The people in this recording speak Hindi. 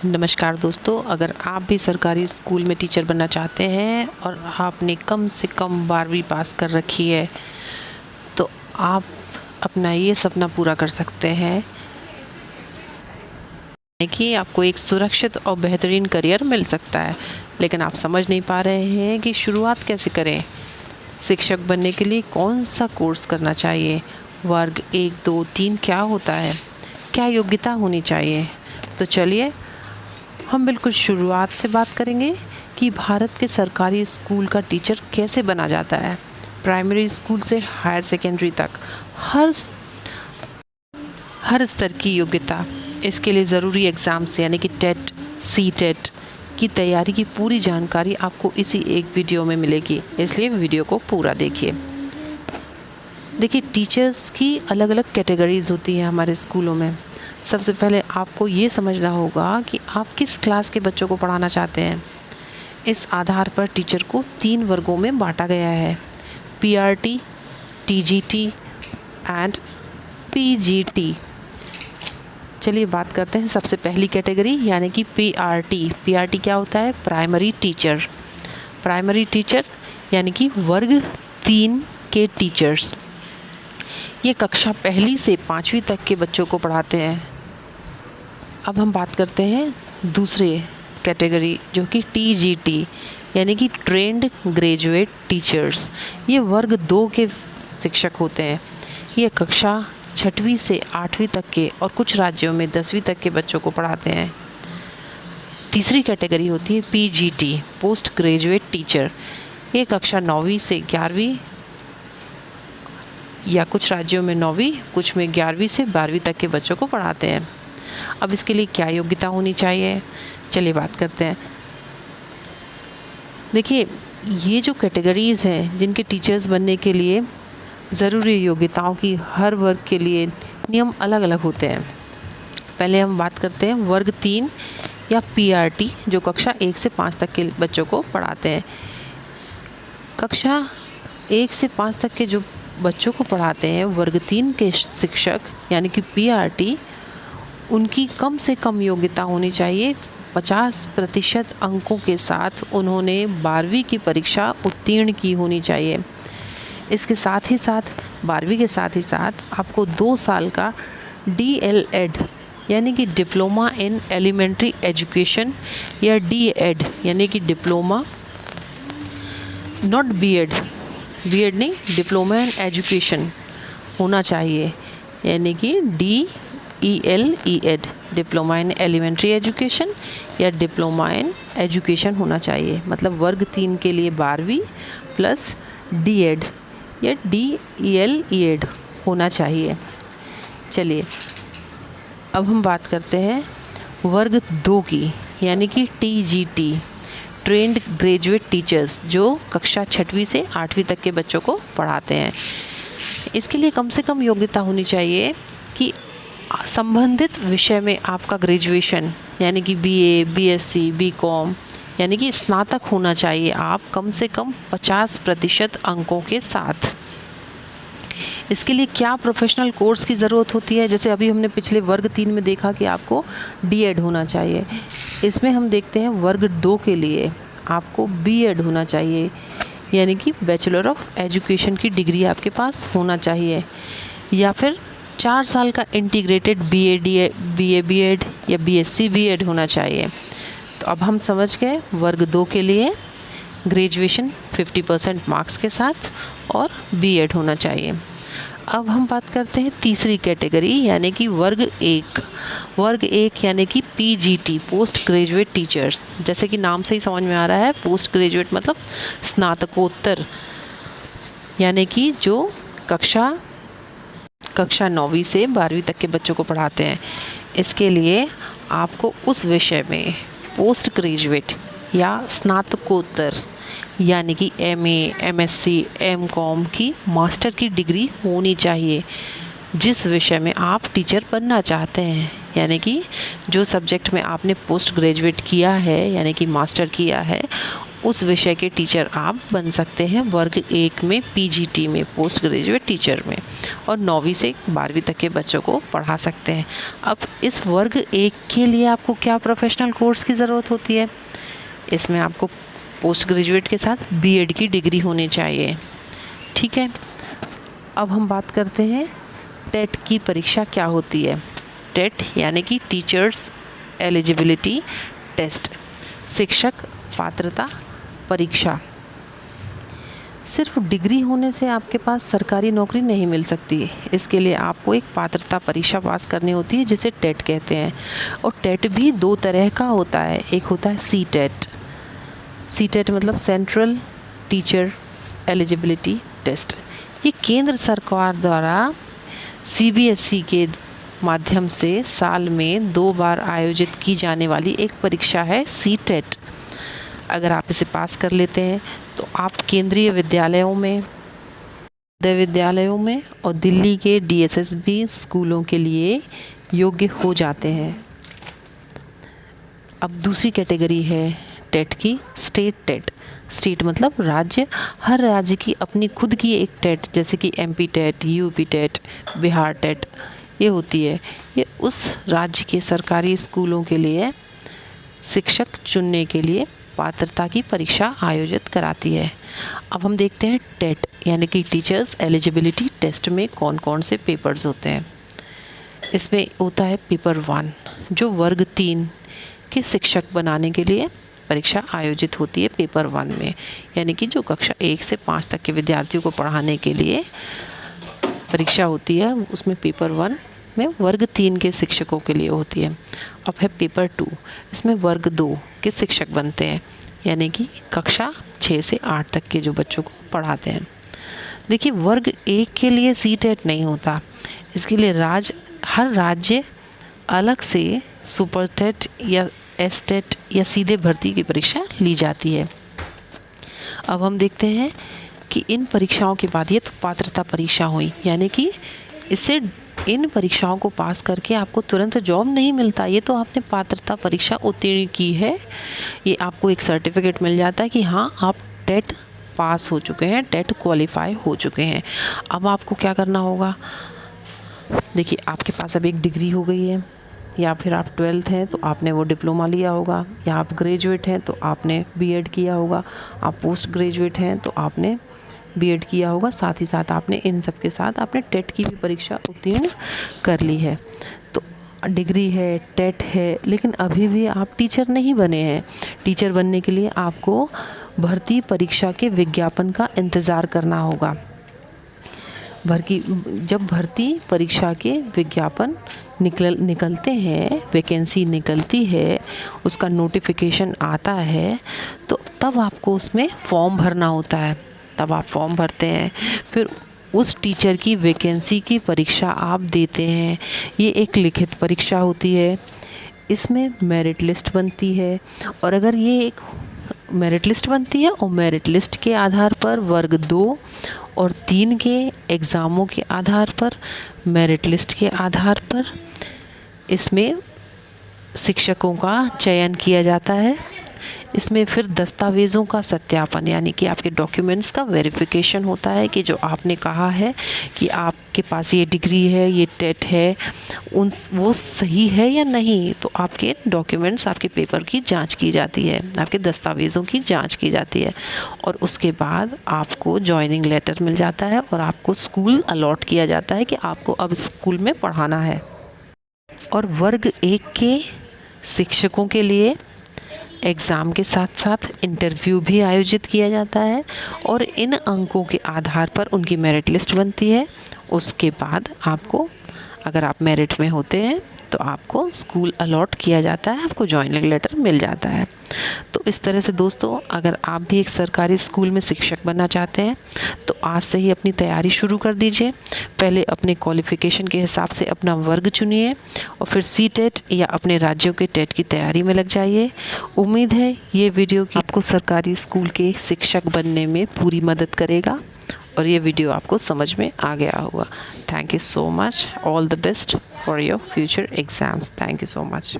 नमस्कार दोस्तों, अगर आप भी सरकारी स्कूल में टीचर बनना चाहते हैं और आपने कम से कम 12वीं पास कर रखी है तो आप अपना ये सपना पूरा कर सकते हैं कि आपको एक सुरक्षित और बेहतरीन करियर मिल सकता है। लेकिन आप समझ नहीं पा रहे हैं कि शुरुआत कैसे करें। शिक्षक बनने के लिए कौन सा कोर्स करना चाहिए, वर्ग 1, 2, 3 क्या होता है, क्या योग्यता होनी चाहिए। तो चलिए हम बिल्कुल शुरुआत से बात करेंगे कि भारत के सरकारी स्कूल का टीचर कैसे बना जाता है। प्राइमरी स्कूल से हायर सेकेंडरी तक हर स्तर की योग्यता, इसके लिए ज़रूरी एग्ज़ाम्स यानी कि टेट, सी टेट की तैयारी की पूरी जानकारी आपको इसी एक वीडियो में मिलेगी, इसलिए वीडियो को पूरा देखिए। देखिए, टीचर्स की अलग अलग कैटेगरीज होती हैं हमारे स्कूलों में। सबसे पहले आपको ये समझना होगा कि आप किस क्लास के बच्चों को पढ़ाना चाहते हैं। इस आधार पर टीचर को 3 वर्गों में बांटा गया है: पीआरटी, टीजीटी एंड पीजीटी। चलिए बात करते हैं सबसे पहली कैटेगरी यानी कि पीआरटी। पीआरटी क्या होता है? Primary teacher. प्राइमरी टीचर यानी कि वर्ग 3 के टीचर्स। ये कक्षा 1 से 5वीं तक के बच्चों को पढ़ाते हैं। अब हम बात करते हैं दूसरे कैटेगरी जो कि टीजीटी यानी कि ट्रेंड ग्रेजुएट टीचर्स। ये वर्ग 2 के शिक्षक होते हैं। ये कक्षा 6वीं से 8वीं तक के और कुछ राज्यों में 10वीं तक के बच्चों को पढ़ाते हैं। तीसरी कैटेगरी होती है पीजीटी, पोस्ट ग्रेजुएट टीचर। ये कक्षा 9वीं से 11वीं या कुछ राज्यों में 9वीं, कुछ में 11वीं से 12वीं तक के बच्चों को पढ़ाते हैं। अब इसके लिए क्या योग्यता होनी चाहिए, चलिए बात करते हैं। देखिए, ये जो कैटेगरीज़ हैं जिनके टीचर्स बनने के लिए ज़रूरी योग्यताओं की हर वर्ग के लिए नियम अलग अलग होते हैं। पहले हम बात करते हैं वर्ग 3 या पीआरटी जो कक्षा 1 से 5 तक के बच्चों को पढ़ाते हैं। कक्षा 1 से 5 तक के जो बच्चों को पढ़ाते हैं वर्ग 3 के शिक्षक यानी कि पीआरटी, उनकी कम से कम योग्यता होनी चाहिए 50% अंकों के साथ उन्होंने 12वीं की परीक्षा उत्तीर्ण की होनी चाहिए। इसके साथ ही साथ 12वीं के साथ ही साथ आपको 2 साल का डीएलएड यानी कि डिप्लोमा इन एलिमेंट्री एजुकेशन या डीएड यानी कि डिप्लोमा, नॉट बीएड, बीएड नहीं, डिप्लोमा इन एजुकेशन होना चाहिए यानी कि DELED, diploma in elementary education या डिप्लोमा इन एजुकेशन होना चाहिए। मतलब वर्ग 3 के लिए 12वीं प्लस डीएड या DELED होना चाहिए। चलिए अब हम बात करते हैं वर्ग 2 की यानी कि टीजीटी, ट्रेंड ग्रेजुएट टीचर्स, जो कक्षा 6वीं से 8वीं तक के बच्चों को पढ़ाते हैं। इसके लिए कम से कम योग्यता होनी चाहिए कि संबंधित विषय में आपका ग्रेजुएशन यानी कि बीए, बीएससी, बीकॉम यानी कि स्नातक होना चाहिए आप कम से कम 50% अंकों के साथ। इसके लिए क्या प्रोफेशनल कोर्स की ज़रूरत होती है, जैसे अभी हमने पिछले वर्ग 3 में देखा कि आपको डीएड होना चाहिए। इसमें हम देखते हैं वर्ग 2 के लिए आपको बीएड होना चाहिए यानी कि बैचलर ऑफ एजुकेशन की डिग्री आपके पास होना चाहिए, या फिर 4 साल का इंटीग्रेटेड बीए बीएड या बीएससी बीएड होना चाहिए। तो अब हम समझ गए वर्ग 2 के लिए ग्रेजुएशन 50% मार्क्स के साथ और बीएड होना चाहिए। अब हम बात करते हैं तीसरी कैटेगरी यानी कि वर्ग 1। वर्ग 1 यानी कि पीजीटी, पोस्ट ग्रेजुएट टीचर्स। जैसे कि नाम से ही समझ में आ रहा है, पोस्ट ग्रेजुएट मतलब स्नातकोत्तर, यानी कि जो कक्षा 9वीं से 12वीं तक के बच्चों को पढ़ाते हैं। इसके लिए आपको उस विषय में पोस्ट ग्रेजुएट या स्नातकोत्तर यानी कि एमए, एमएससी, एमकॉम की मास्टर की डिग्री होनी चाहिए जिस विषय में आप टीचर बनना चाहते हैं। यानी कि जो सब्जेक्ट में आपने पोस्ट ग्रेजुएट किया है यानी कि मास्टर किया है, उस विषय के टीचर आप बन सकते हैं वर्ग 1 में पीजीटी में, पोस्ट ग्रेजुएट टीचर में, और 9वीं से 12वीं तक के बच्चों को पढ़ा सकते हैं। अब इस वर्ग 1 के लिए आपको क्या प्रोफेशनल कोर्स की ज़रूरत होती है? इसमें आपको पोस्ट ग्रेजुएट के साथ बीएड की डिग्री होनी चाहिए। ठीक है, अब हम बात करते हैं टेट की परीक्षा क्या होती है। टेट यानी कि टीचर्स एलिजिबिलिटी टेस्ट, शिक्षक पात्रता परीक्षा। सिर्फ डिग्री होने से आपके पास सरकारी नौकरी नहीं मिल सकती है। इसके लिए आपको एक पात्रता परीक्षा पास करनी होती है जिसे टेट कहते हैं। और टेट भी 2 तरह का होता है। एक होता है सी टेट। सी टेट मतलब सेंट्रल टीचर एलिजिबिलिटी टेस्ट। ये केंद्र सरकार द्वारा सीबीएसई के माध्यम से साल में 2 बार आयोजित की जाने वाली एक परीक्षा है सी टेट। अगर आप इसे पास कर लेते हैं तो आप केंद्रीय विद्यालयों में और दिल्ली के डीएसएसबी स्कूलों के लिए योग्य हो जाते हैं। अब दूसरी कैटेगरी है टेट की, स्टेट टेट। स्टेट मतलब राज्य। हर राज्य की अपनी खुद की एक टेट, जैसे कि MP TET, UP TET, Bihar TET, ये होती है। ये उस राज्य के सरकारी स्कूलों के लिए शिक्षक चुनने के लिए पात्रता की परीक्षा आयोजित कराती है। अब हम देखते हैं टेट यानी कि टीचर्स एलिजिबिलिटी टेस्ट में कौन कौन से पेपर्स होते हैं। इसमें होता है पेपर 1 जो वर्ग 3 के शिक्षक बनाने के लिए परीक्षा आयोजित होती है पेपर 1 में, यानी कि जो कक्षा 1 से 5 तक के विद्यार्थियों को पढ़ाने के लिए परीक्षा होती है, उसमें पेपर 1 में वर्ग 3 के शिक्षकों के लिए होती है। अब है पेपर 2, इसमें वर्ग 2 के शिक्षक बनते हैं, यानी कि कक्षा 6 से 8 तक के जो बच्चों को पढ़ाते हैं। देखिए, वर्ग 1 के लिए सी टेट नहीं होता। इसके लिए हर राज्य अलग से सुपर टेट या एस टेट या सीधे भर्ती की परीक्षा ली जाती है। अब हम देखते हैं कि इन परीक्षाओं के बाद ये तो पात्रता परीक्षा हुई, यानी कि इन परीक्षाओं को पास करके आपको तुरंत जॉब नहीं मिलता। ये तो आपने पात्रता परीक्षा उत्तीर्ण की है, ये आपको एक सर्टिफिकेट मिल जाता है कि हाँ आप टेट पास हो चुके हैं, टेट क्वालिफाई हो चुके हैं। अब आपको क्या करना होगा? देखिए, आपके पास अब एक डिग्री हो गई है, या फिर आप 12th हैं तो आपने वो डिप्लोमा लिया होगा, या आप ग्रेजुएट हैं तो आपने बीएड किया होगा, आप पोस्ट ग्रेजुएट हैं तो आपने बीएड किया होगा। साथ ही साथ आपने इन सब के साथ आपने टेट की भी परीक्षा उत्तीर्ण कर ली है। तो डिग्री है, टेट है, लेकिन अभी भी आप टीचर नहीं बने हैं। टीचर बनने के लिए आपको भर्ती परीक्षा के विज्ञापन का इंतज़ार करना होगा। जब भर्ती परीक्षा के विज्ञापन निकलते हैं, वैकेंसी निकलती है, उसका नोटिफिकेशन आता है, तो तब आपको उसमें फॉर्म भरना होता है। तब आप फॉर्म भरते हैं, फिर उस टीचर की वैकेंसी की परीक्षा आप देते हैं। ये एक लिखित परीक्षा होती है। इसमें मेरिट लिस्ट बनती है, और अगर ये एक मेरिट लिस्ट बनती है और मेरिट लिस्ट के आधार पर वर्ग 2 और 3 के एग्ज़ामों के आधार पर, मेरिट लिस्ट के आधार पर इसमें शिक्षकों का चयन किया जाता है। इसमें फिर दस्तावेज़ों का सत्यापन, यानी कि आपके डॉक्यूमेंट्स का वेरिफिकेशन होता है कि जो आपने कहा है कि आपके पास ये डिग्री है, ये टेट है, वो सही है या नहीं। तो आपके डॉक्यूमेंट्स, आपके पेपर की जांच की जाती है, आपके दस्तावेज़ों की जांच की जाती है, और उसके बाद आपको जॉइनिंग लेटर मिल जाता है और आपको स्कूल अलॉट किया जाता है कि आपको अब स्कूल में पढ़ाना है। और वर्ग 1 के शिक्षकों के लिए एग्ज़ाम के साथ साथ इंटरव्यू भी आयोजित किया जाता है, और इन अंकों के आधार पर उनकी मेरिट लिस्ट बनती है। उसके बाद आपको, अगर आप मेरिट में होते हैं तो आपको स्कूल अलॉट किया जाता है, आपको जॉइनिंग लेटर मिल जाता है। तो इस तरह से दोस्तों, अगर आप भी एक सरकारी स्कूल में शिक्षक बनना चाहते हैं तो आज से ही अपनी तैयारी शुरू कर दीजिए। पहले अपने क्वालिफ़िकेशन के हिसाब से अपना वर्ग चुनिए, और फिर सी टेट या अपने राज्यों के टेट की तैयारी में लग जाइए। उम्मीद है ये वीडियो आपको सरकारी स्कूल के शिक्षक बनने में पूरी मदद करेगा, और ये वीडियो आपको समझ में आ गया होगा। Thank you so much. All the best for your future exams. Thank you so much.